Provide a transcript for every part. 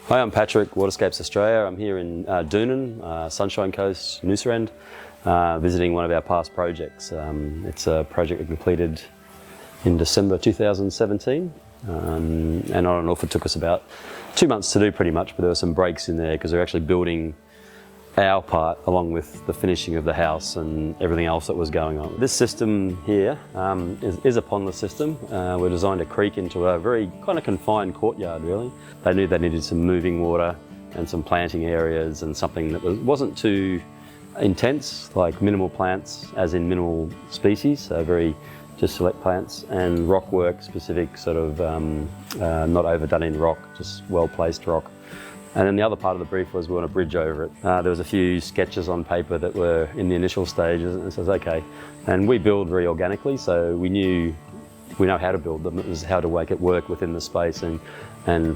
Hi, I'm Patrick, Waterscapes Australia. I'm here in Doonan, Sunshine Coast, Noosa End, visiting one of our past projects. It's a project we completed in December 2017, and on and off it took us about 2 months to do pretty much, but there were some breaks in there because we're actually building our part along with the finishing of the house and everything else that was going on. This system here is a pondless system. We designed a creek into a very kind of confined courtyard really. They knew they needed some moving water and some planting areas and something that wasn't too intense, like minimal plants as in minimal species, so very just select plants, and rock work specific, sort of not overdone in rock, just well placed rock. And then the other part of the brief was we want a bridge over it. There was a few sketches on paper that were in the initial stages, and it says, okay. And we build very organically, so we know how to build them. It was how to make it work within the space and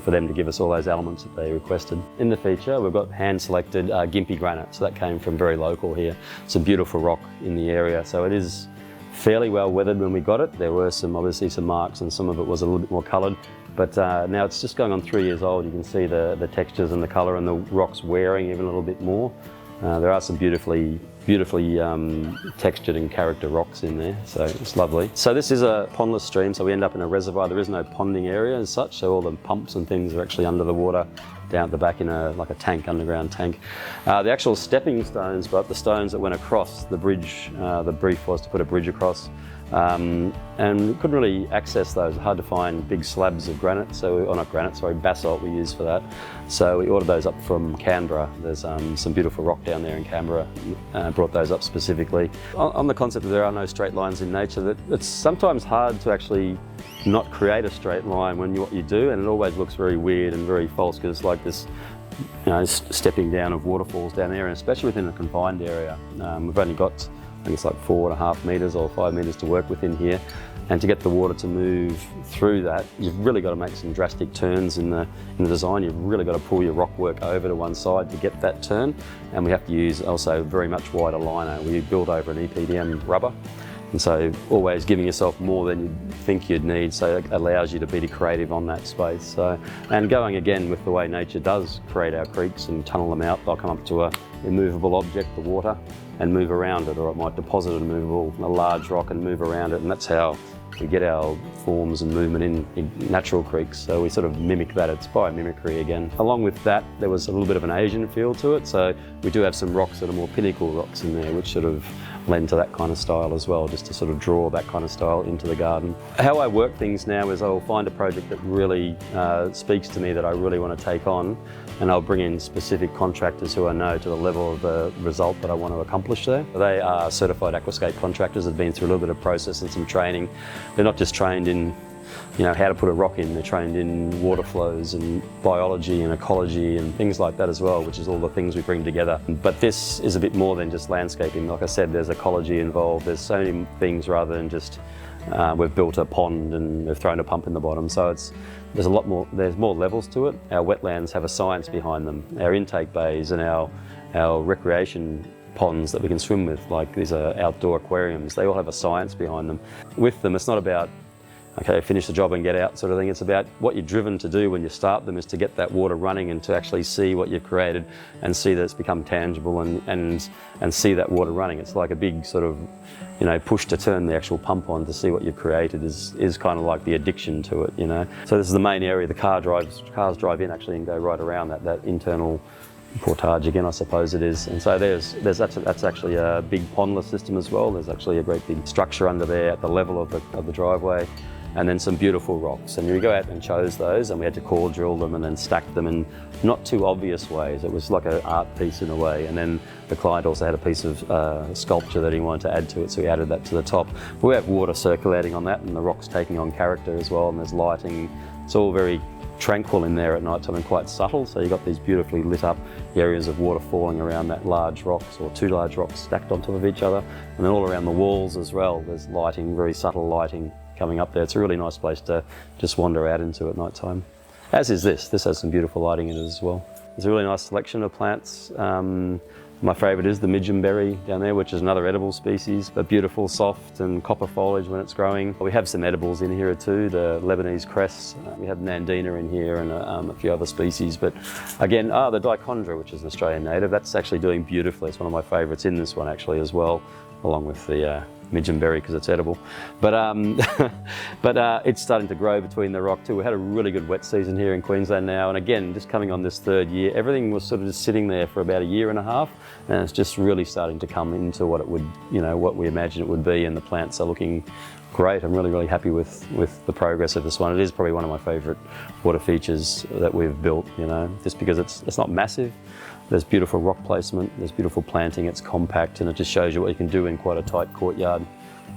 for them to give us all those elements that they requested. In the feature, we've got hand-selected Gympie granite, so that came from very local here. It's a beautiful rock in the area, so it is fairly well weathered when we got it. There were obviously some marks and some of it was a little bit more coloured. But now it's just going on 3 years old. You can see the textures and the colour and the rocks wearing even a little bit more. There are some beautifully textured and character rocks in there, so it's lovely. So this is a pondless stream, so we end up in a reservoir. There is no ponding area as such, so all the pumps and things are actually under the water down at the back in like a tank, underground tank. The actual stepping stones, but the stones that went across the bridge, the brief was to put a bridge across. And we couldn't really access those. Hard to find big slabs of granite, basalt we use for that. So we ordered those up from Canberra. There's some beautiful rock down there in Canberra. Brought those up specifically. On the concept that there are no straight lines in nature, that it's sometimes hard to actually not create a straight line when what you do, and it always looks very weird and very false because it's like this, stepping down of waterfalls down there, and especially within a confined area. We've only got, I think it's like 4.5 metres or 5 metres to work with in here, and to get the water to move through that, you've really got to make some drastic turns in the design. You've really got to pull your rock work over to one side to get that turn, and we have to use also very much wider liner. We build over an EPDM rubber, and so always giving yourself more than you think you'd need, so it allows you to be creative on that space. So, and going again with the way nature does create our creeks and tunnel them out, they'll come up to a immovable object, the water, and move around it, or it might deposit a large rock and move around it, and that's how we get our forms and movement in natural creeks. So we sort of mimic that. It's biomimicry again. Along with that, there was a little bit of an Asian feel to it, so we do have some rocks that are more pinnacle rocks in there, which sort of lend to that kind of style as well, just to sort of draw that kind of style into the garden. How I work things now is I'll find a project that really speaks to me, that I really want to take on, and I'll bring in specific contractors who I know to the level of the result that I want to accomplish there. They are certified aquascape contractors that have been through a little bit of process and some training. They're not just trained in how to put a rock in, they're trained in water flows and biology and ecology and things like that as well, which is all the things we bring together. But this is a bit more than just landscaping. Like I said, there's ecology involved, there's so many things rather than just we've built a pond and we've thrown a pump in the bottom. So there's a lot more, there's more levels to it. Our wetlands have a science behind them. Our intake bays and our recreation ponds that we can swim with, like these are outdoor aquariums, they all have a science behind them. With them, it's not about, okay, finish the job and get out sort of thing. It's about what you're driven to do when you start them, is to get that water running and to actually see what you've created and see that it's become tangible and see that water running. It's like a big sort of, push to turn the actual pump on to see what you've created is kind of like the addiction to it, So this is the main area. The cars drive in actually and go right around that internal portage again, I suppose it is. And so that's actually a big pondless system as well. There's actually a great big structure under there at the level of the driveway, and then some beautiful rocks. And we go out and chose those, and we had to core drill them and then stack them in not too obvious ways. It was like an art piece in a way. And then the client also had a piece of sculpture that he wanted to add to it, so we added that to the top. We have water circulating on that, and the rocks taking on character as well, and there's lighting. It's all very tranquil in there at night time and quite subtle, so you've got these beautifully lit up areas of water falling around that large rocks, or two large rocks stacked on top of each other, and then all around the walls as well there's lighting, very subtle lighting coming up there. It's a really nice place to just wander out into at night time. As is this has some beautiful lighting in it as well. There's a really nice selection of plants. My favourite is the midgeonberry down there, which is another edible species, but beautiful, soft and copper foliage when it's growing. We have some edibles in here too, the Lebanese cress. We have nandina in here and a few other species. But again, the dichondra, which is an Australian native, that's actually doing beautifully. It's one of my favourites in this one actually as well, along with the midgeonberry because it's edible. But it's starting to grow between the rock too. We had a really good wet season here in Queensland now, and again, just coming on this third year, everything was sort of just sitting there for about a year and a half, and it's just really starting to come into what it would, what we imagine it would be, and the plants are looking great. I'm really, really happy with the progress of this one. It is probably one of my favourite water features that we've built, just because it's not massive. There's beautiful rock placement, there's beautiful planting, it's compact, and it just shows you what you can do in quite a tight courtyard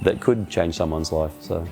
that could change someone's life. So